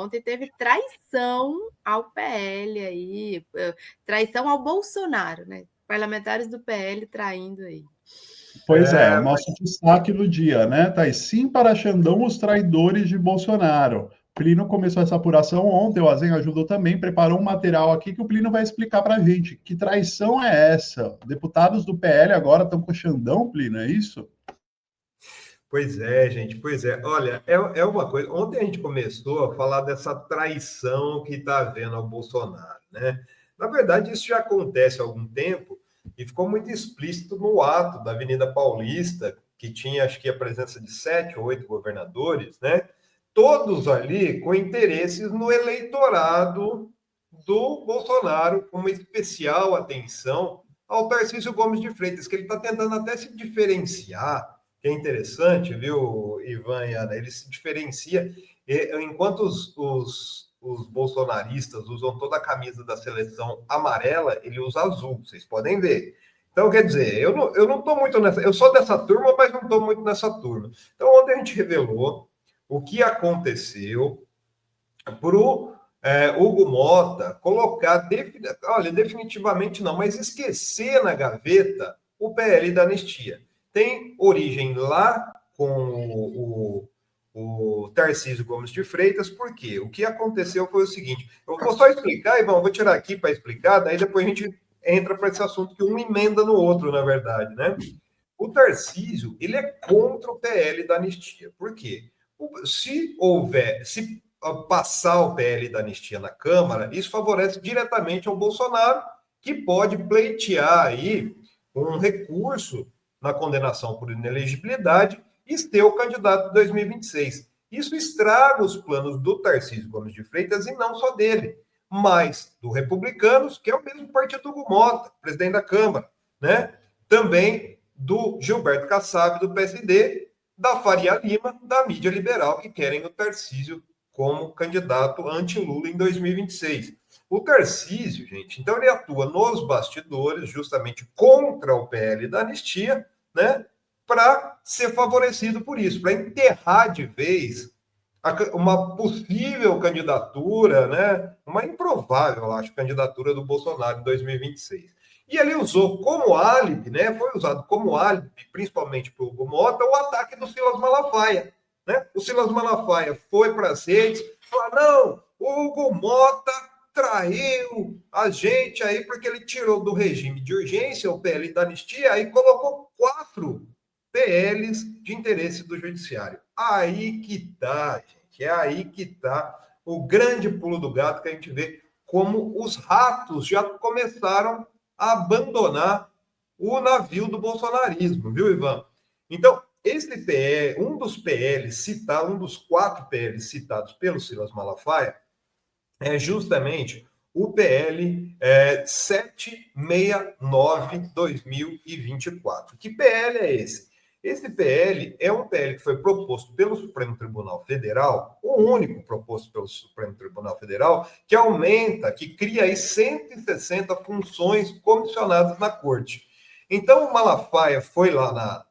ontem teve traição ao PL aí, traição ao Bolsonaro, né? Parlamentares do PL traindo aí. Pois é, o nosso destaque do dia, né, Thaís? Sim para Xandão, os traidores de Bolsonaro. Plínio começou essa apuração ontem, o Azen ajudou também, preparou um material aqui que o Plínio vai explicar para a gente. Que traição é essa? Deputados do PL agora estão com o Xandão, Plínio, é isso? Pois é, gente, pois é. Olha, é uma coisa. Ontem a gente começou a falar dessa traição que está havendo ao Bolsonaro, né? Na verdade, isso já acontece há algum tempo e ficou muito explícito no ato da Avenida Paulista, que tinha, acho que, a presença de 7 ou 8 governadores, né? Todos ali com interesses no eleitorado do Bolsonaro, com uma especial atenção ao Tarcísio Gomes de Freitas, que ele está tentando até se diferenciar, que é interessante, viu, Ivan e Ana? Ele se diferencia, enquanto os bolsonaristas usam toda a camisa da seleção amarela, ele usa azul, vocês podem ver. Então, quer dizer, eu não estou muito nessa... Eu sou dessa turma, mas não estou muito nessa turma. Então, ontem a gente revelou o que aconteceu para o Hugo Mota colocar, olha, definitivamente não, mas esquecer na gaveta o PL da anistia. Tem origem lá com o Tarcísio Gomes de Freitas, porque o que aconteceu foi o seguinte, eu vou só explicar, Ivan, vou tirar aqui para explicar, daí depois a gente entra para esse assunto que um emenda no outro, na verdade, né? O Tarcísio, ele é contra o PL da anistia. Por quê? Se passar o PL da anistia na Câmara, isso favorece diretamente ao Bolsonaro, que pode pleitear aí um recurso na condenação por inelegibilidade e ser o candidato de 2026. Isso estraga os planos do Tarcísio Gomes de Freitas e não só dele, mas do Republicanos, que é o mesmo partido do Mota, presidente da Câmara, né? Também do Gilberto Kassab, do PSD, da Faria Lima, da mídia liberal, que querem o Tarcísio como candidato anti-Lula em 2026. O Tarcísio, gente, então ele atua nos bastidores, justamente contra o PL da anistia, né, para ser favorecido por isso, para enterrar de vez uma possível candidatura, né, uma improvável, eu acho, candidatura do Bolsonaro em 2026. E ele usou como álibi, né, foi usado como álibi, principalmente para o Hugo Mota, o ataque do Silas Malafaia. Né? O Silas Malafaia foi para as redes, falou, não, o Hugo Mota traiu a gente aí porque ele tirou do regime de urgência o PL da anistia e colocou 4 PLs de interesse do judiciário. Aí que tá, gente, é aí que tá o grande pulo do gato que a gente vê como os ratos já começaram a abandonar o navio do bolsonarismo, viu, Ivan? Então, esse PL, um dos PLs citados, um dos 4 PLs citados pelo Silas Malafaia, é justamente o PL 769-2024. Que PL é esse? Esse PL é um PL que foi proposto pelo Supremo Tribunal Federal, o único proposto pelo Supremo Tribunal Federal, que aumenta, que cria aí 160 funções comissionadas na Corte. Então, o Malafaia foi lá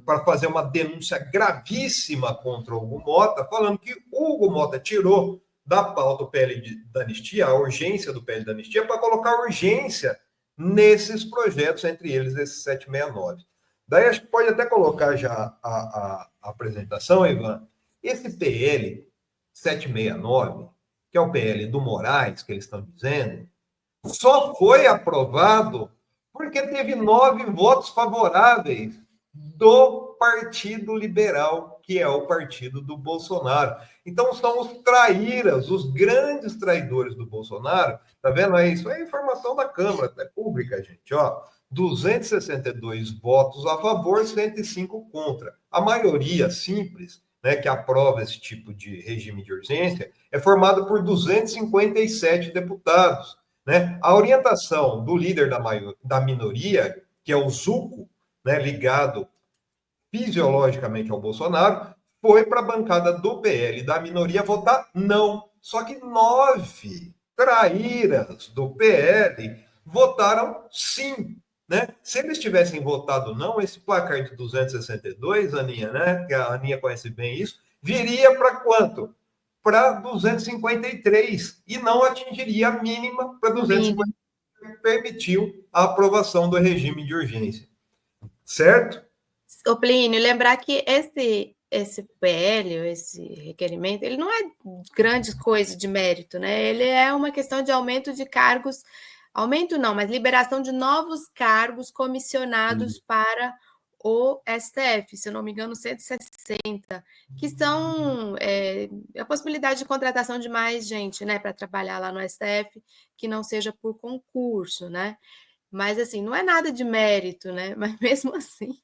para fazer uma denúncia gravíssima contra o Hugo Mota, falando que o Hugo Mota tirou da pauta o PL da anistia, a urgência do PL da anistia, para colocar urgência nesses projetos, entre eles esse 769. Daí acho que pode até colocar já a apresentação, Ivan. Esse PL 769, que é o PL do Moraes, que eles estão dizendo, só foi aprovado porque teve 9 votos favoráveis do Partido Liberal, que é o partido do Bolsonaro. Então, são os traíras, os grandes traidores do Bolsonaro. Tá vendo aí? Isso é informação da Câmara, é pública, gente. Ó, 262 votos a favor, 105 contra. A maioria simples, né, que aprova esse tipo de regime de urgência, é formada por 257 deputados. Né? A orientação do líder da minoria, que é o Zucco, né, ligado fisiologicamente ao Bolsonaro, foi para a bancada do PL da minoria votar não. Só que 9 traíras do PL votaram sim. Né? Se eles tivessem votado não, esse placar de 262, Aninha, né, que a Aninha conhece bem isso, viria para quanto? para 253 e não atingiria a mínima para 253, que permitiu a aprovação do regime de urgência. Certo? Ô, Plínio, lembrar que esse PL, esse requerimento, ele não é grande coisa de mérito, né? Ele é uma questão de aumento de cargos, aumento não, mas liberação de novos cargos comissionados para o STF, se eu não me engano, 160, que são a possibilidade de contratação de mais gente, né, para trabalhar lá no STF, que não seja por concurso, né? Mas, assim, não é nada de mérito, né? Mas, mesmo assim,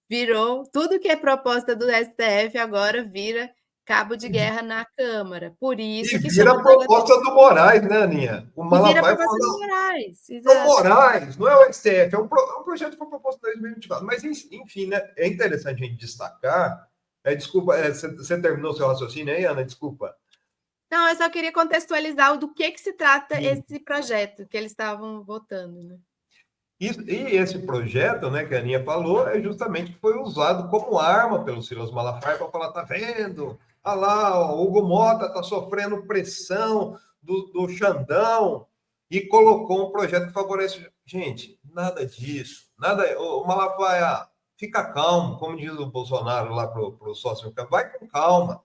virou... Tudo que é proposta do STF agora vira cabo de guerra na Câmara. Por isso que vira a proposta do Moraes, né, Aninha? O Malafaia falou... do Moraes, exato. O Moraes, não é o STF, é um projeto que foi proposto em 2024. Mas, enfim, né, é interessante a gente destacar... Desculpa, você terminou seu raciocínio aí, Ana? Desculpa. Não, eu só queria contextualizar do que se trata esse projeto que eles estavam votando, né? E esse projeto, né, que a Aninha falou, é justamente que foi usado como arma pelo Silas Malafaia para falar, tá vendo? Olha lá, o Hugo Mota está sofrendo pressão do Xandão e colocou um projeto que favorece... Gente, nada disso. Nada. O Malafaia, fica calmo, como diz o Bolsonaro lá para o sócio, vai com calma.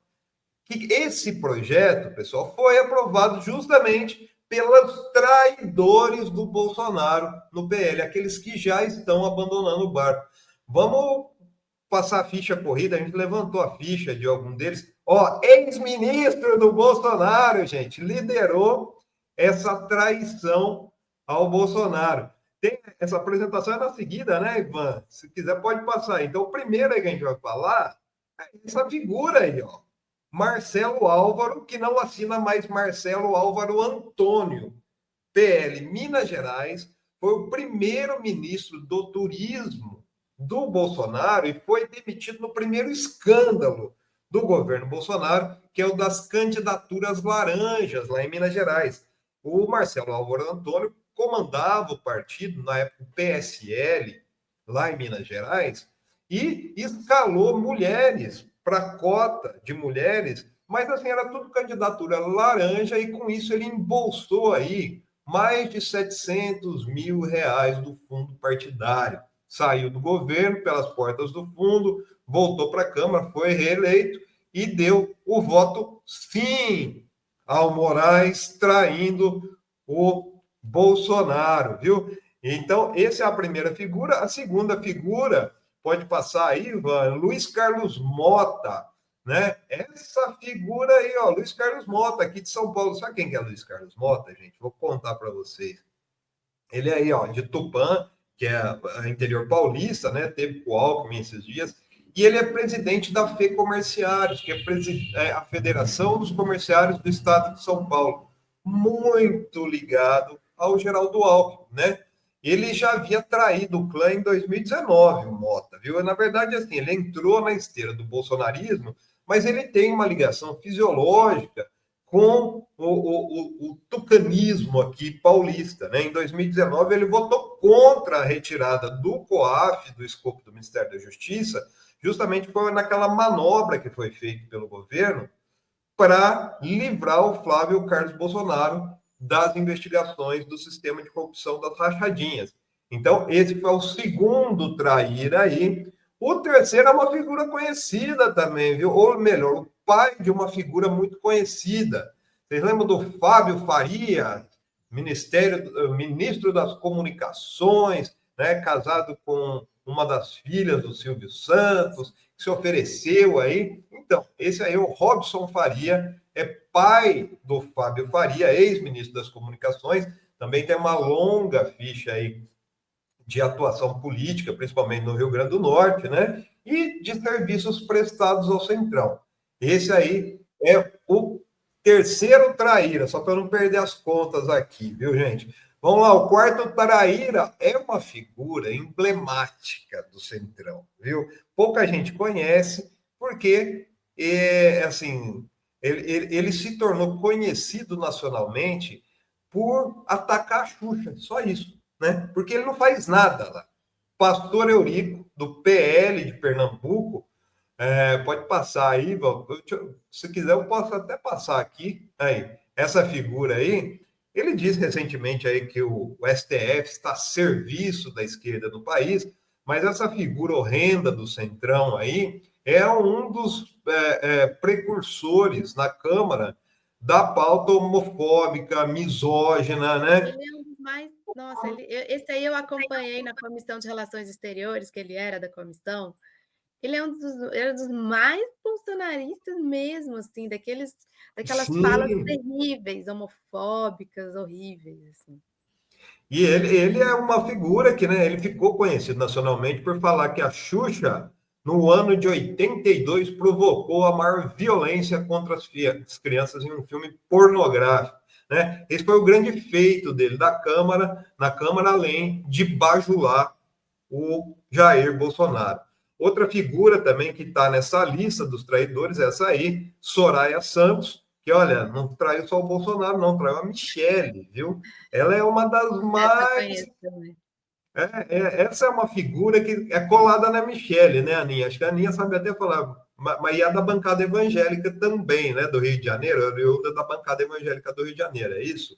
Que esse projeto, pessoal, foi aprovado justamente pelos traidores do Bolsonaro no PL, aqueles que já estão abandonando o barco. Vamos passar a ficha corrida, a gente levantou a ficha de algum deles. Ex-ministro do Bolsonaro, gente, liderou essa traição ao Bolsonaro. Essa apresentação é na seguida, né, Ivan? Se quiser, pode passar. Então, o primeiro aí que a gente vai falar é essa figura aí, Marcelo Álvaro, que não assina mais Marcelo Álvaro Antônio, PL Minas Gerais, foi o primeiro ministro do turismo do Bolsonaro e foi demitido no primeiro escândalo do governo Bolsonaro, que é o das candidaturas laranjas lá em Minas Gerais. O Marcelo Álvaro Antônio comandava o partido, na época o PSL, lá em Minas Gerais, e escalou mulheres para cota de mulheres, mas assim, era tudo candidatura laranja e com isso ele embolsou aí mais de 700 mil reais do fundo partidário. Saiu do governo pelas portas do fundo, voltou para a Câmara, foi reeleito e deu o voto sim ao Moraes traindo o Bolsonaro, viu? Então, essa é a primeira figura. A segunda figura... Pode passar aí, Ivan, Luiz Carlos Mota, né? Essa figura aí, Luiz Carlos Mota, aqui de São Paulo. Sabe quem que é Luiz Carlos Mota, gente? Vou contar para vocês. Ele aí, de Tupã, que é interior paulista, né? Teve com o Alckmin esses dias. E ele é presidente da FEComérciários, que é a Federação dos Comerciários do Estado de São Paulo. Muito ligado ao Geraldo Alckmin, né? Ele já havia traído o clã em 2019, o Mota, viu? Na verdade, assim, ele entrou na esteira do bolsonarismo, mas ele tem uma ligação fisiológica com o tucanismo aqui paulista, né? Em 2019, ele votou contra a retirada do COAF, do escopo do Ministério da Justiça, justamente foi naquela manobra que foi feita pelo governo para livrar o Flávio Carlos Bolsonaro das investigações do sistema de corrupção das rachadinhas. Então, esse foi o segundo traíra aí. O terceiro é uma figura conhecida também, viu? Ou melhor, o pai de uma figura muito conhecida. Vocês lembram do Fábio Faria, ministro das Comunicações, né? Casado com uma das filhas do Silvio Santos, que se ofereceu aí. Então, esse aí é o Robson Faria, é pai do Fábio Faria, ex-ministro das Comunicações, também tem uma longa ficha aí de atuação política, principalmente no Rio Grande do Norte, né? E de serviços prestados ao Centrão. Esse aí é o terceiro traíra, só para não perder as contas aqui, viu, gente? Vamos lá, o quarto traíra é uma figura emblemática do Centrão, viu? Pouca gente conhece, porque, assim, ele se tornou conhecido nacionalmente por atacar a Xuxa, só isso, né? Porque ele não faz nada lá. Pastor Eurico, do PL de Pernambuco, Pode passar aí, se quiser eu posso até passar aqui. Aí, essa figura aí, ele disse recentemente aí que o STF está a serviço da esquerda no país, mas essa figura horrenda do Centrão aí é um dos precursores na Câmara da pauta homofóbica, misógina, né? Ele é um dos mais... Nossa, esse aí eu acompanhei na Comissão de Relações Exteriores, que ele era da comissão. Ele é era dos mais bolsonaristas mesmo, assim, daquelas falas Sim. terríveis, homofóbicas, horríveis, assim. E ele é uma figura que, né, ele ficou conhecido nacionalmente por falar que a Xuxa, no ano de 82, provocou a maior violência contra as crianças em um filme pornográfico, né? Esse foi o grande feito dele na Câmara, além de bajular o Jair Bolsonaro. Outra figura também que está nessa lista dos traidores é essa aí, Soraya Santos, que, olha, não traiu só o Bolsonaro, não, traiu a Michelle, viu? Ela é uma das mais... essa é uma figura que é colada na Michelle, né, Aninha? Acho que a Aninha sabe até falar, mas é da bancada evangélica também, né, do Rio de Janeiro, oriunda da bancada evangélica do Rio de Janeiro, é isso?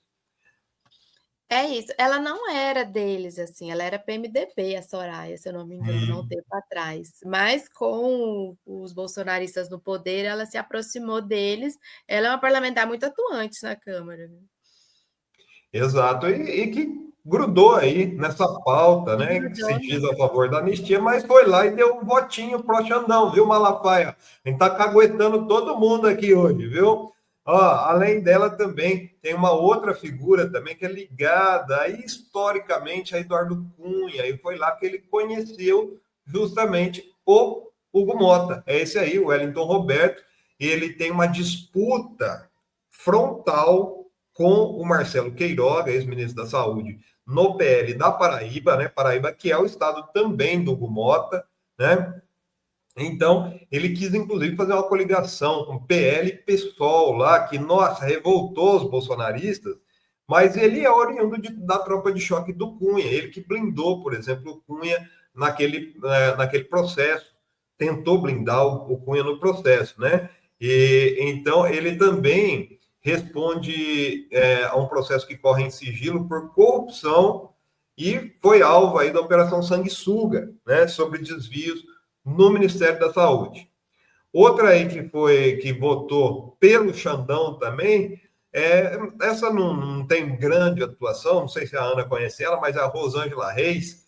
É isso. Ela não era deles, assim, ela era PMDB, a Soraya, se eu não me engano, há um tempo atrás. Mas com os bolsonaristas no poder, ela se aproximou deles. Ela é uma parlamentar muito atuante na Câmara. Exato, e que grudou aí nessa pauta, né, que se Grudou, diz a favor da anistia, mas foi lá e deu um votinho pro Xandão, viu, Malafaia? A gente tá caguetando todo mundo aqui hoje, viu? Ó, além dela também tem uma outra figura também que é ligada aí, historicamente a Eduardo Cunha, e foi lá que ele conheceu justamente o Hugo Mota. É esse aí, o Wellington Roberto, e ele tem uma disputa frontal com o Marcelo Queiroga, ex-ministro da Saúde, no PL da Paraíba, né? Paraíba, que é o estado também do Hugo Mota, né? Então, ele quis, inclusive, fazer uma coligação com PL e PSOL lá, que, nossa, revoltou os bolsonaristas, mas ele é oriundo da tropa de choque do Cunha, ele que blindou, por exemplo, o Cunha naquele processo, tentou blindar o Cunha no processo, né? E então, ele também responde a um processo que corre em sigilo por corrupção e foi alvo aí da Operação Sanguessuga, né, sobre desvios no Ministério da Saúde. Outra aí que votou pelo Xandão também, essa não tem grande atuação, não sei se a Ana conhece ela, mas é a Rosângela Reis,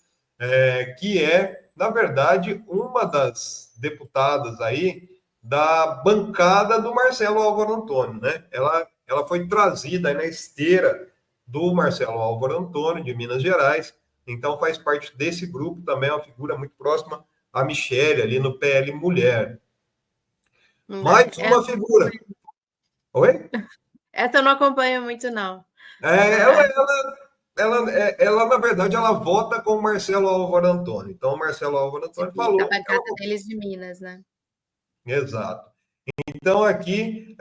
que é, na verdade, uma das deputadas aí da bancada do Marcelo Álvaro Antônio, né? Ela foi trazida aí na esteira do Marcelo Álvaro Antônio, de Minas Gerais, então faz parte desse grupo também, é uma figura muito próxima à Michelle, ali no PL Mulher. Mais uma figura. Oi? Essa eu não acompanho muito, não. Ela, na verdade, ela vota com o Marcelo Álvaro Antônio. Então, o Marcelo Álvaro Antônio falou... A bancada deles de Minas, né? Exato. Então, aqui,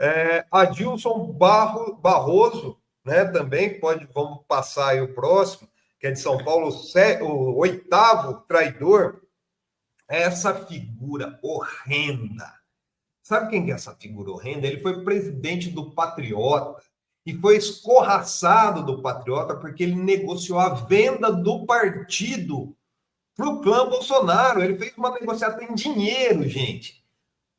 Adilson Barroso, né, também vamos passar aí o próximo, que é de São Paulo, o 8º traidor, é essa figura horrenda. Sabe quem é essa figura horrenda? Ele foi presidente do Patriota e foi escorraçado do Patriota porque ele negociou a venda do partido para o clã Bolsonaro. Ele fez uma negociação em dinheiro, gente,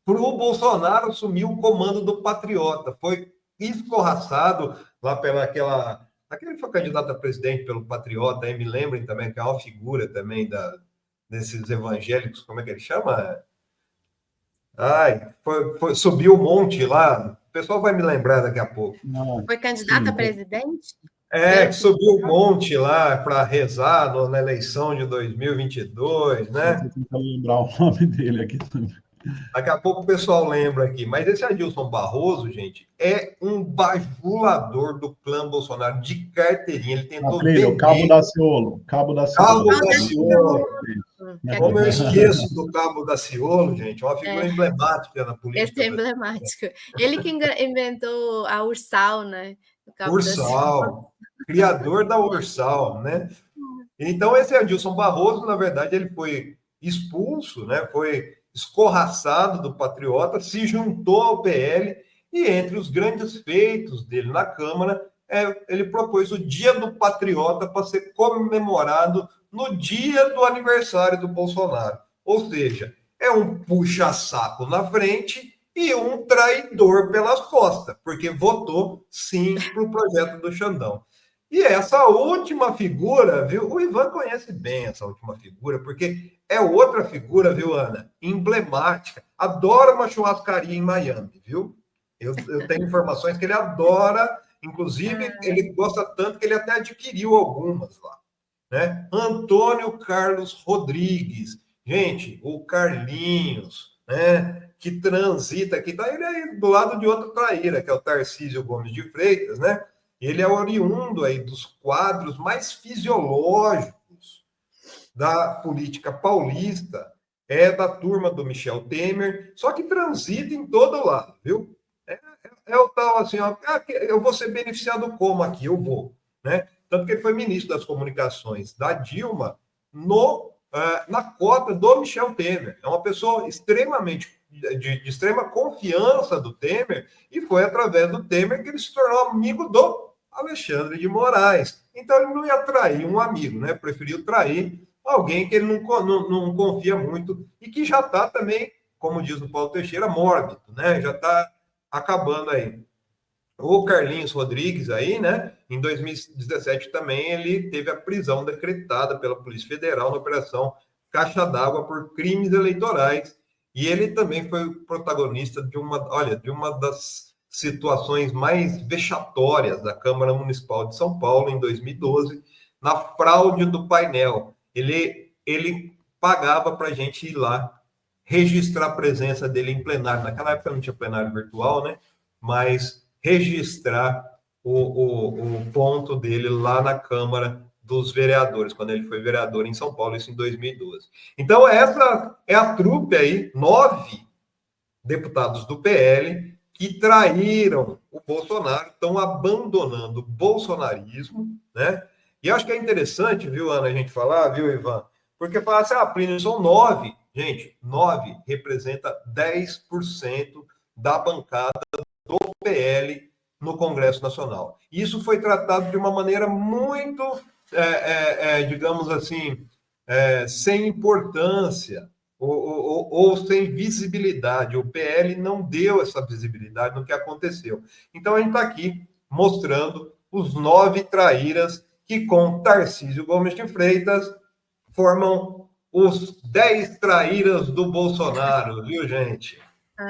para o Bolsonaro assumir o comando do Patriota. Foi escorraçado lá aquele foi candidato a presidente pelo Patriota, aí me lembrem também que é uma figura também desses evangélicos, como é que ele chama? Subiu o monte lá. O pessoal vai me lembrar daqui a pouco. Foi candidato a presidente? Subiu o monte lá para rezar na eleição de 2022, né? Estou tentando lembrar o nome dele aqui também. Daqui a pouco o pessoal lembra aqui. Mas esse Adilson Barroso, gente, é um bajulador do clã Bolsonaro de carteirinha. Ele tentou vender... O Cabo Daciolo. Cabo Daciolo. Como eu esqueço do Cabo Daciolo, gente, é uma figura emblemática na política. Esse é emblemático. Ele que inventou a Ursal, né? Ursal, criador da Ursal, né? Então, esse Adilson Barroso, na verdade, ele foi expulso, né? Foi escorraçado do Patriota, se juntou ao PL e entre os grandes feitos dele na Câmara, ele propôs o Dia do Patriota para ser comemorado no dia do aniversário do Bolsonaro. Ou seja, é um puxa-saco na frente e um traidor pelas costas, porque votou sim para o projeto do Xandão. E essa última figura, viu? O Ivan conhece bem essa última figura, porque é outra figura, viu, Ana? Emblemática. Adora uma churrascaria em Miami, viu? Eu tenho informações que ele adora, inclusive ele gosta tanto que ele até adquiriu algumas lá, né? Antônio Carlos Rodrigues. Gente, o Carlinhos, né? Que transita aqui, tá ele aí do lado de outro traíra, que é o Tarcísio Gomes de Freitas, né? Ele é oriundo aí dos quadros mais fisiológicos da política paulista, é da turma do Michel Temer, só que transita em todo lado, viu? É o tal assim, ó, eu vou ser beneficiado como aqui? Eu vou, né? Tanto que ele foi ministro das comunicações da Dilma na cota do Michel Temer. É uma pessoa extremamente de extrema confiança do Temer, e foi através do Temer que ele se tornou amigo do Alexandre de Moraes. Então ele não ia trair um amigo, né? Preferiu trair alguém que ele não confia muito e que já está também, como diz o Paulo Teixeira, mórbido, né? Já está acabando aí. O Carlinhos Rodrigues aí, né? Em 2017 também ele teve a prisão decretada pela Polícia Federal na Operação Caixa d'Água por crimes eleitorais. E ele também foi o protagonista de uma das situações mais vexatórias da Câmara Municipal de São Paulo em 2012, na fraude do painel. Ele pagava para a gente ir lá registrar a presença dele em plenário. Naquela época não tinha plenário virtual, né? Mas registrar o ponto dele lá na Câmara dos Vereadores, quando ele foi vereador em São Paulo, isso em 2012. Então, essa é a trupe aí, 9 deputados do PL que traíram o Bolsonaro, estão abandonando o bolsonarismo, né? E acho que é interessante, viu, Ana, a gente falar, viu, Ivan? Porque falar assim, Plínio, são 9. Gente, 9 representa 10% da bancada do PL no Congresso Nacional. Isso foi tratado de uma maneira muito, digamos assim, sem importância ou sem visibilidade. O PL não deu essa visibilidade no que aconteceu. Então, a gente está aqui mostrando os 9 traíras que, com Tarcísio Gomes de Freitas, formam os 10 traíras do Bolsonaro, viu, gente?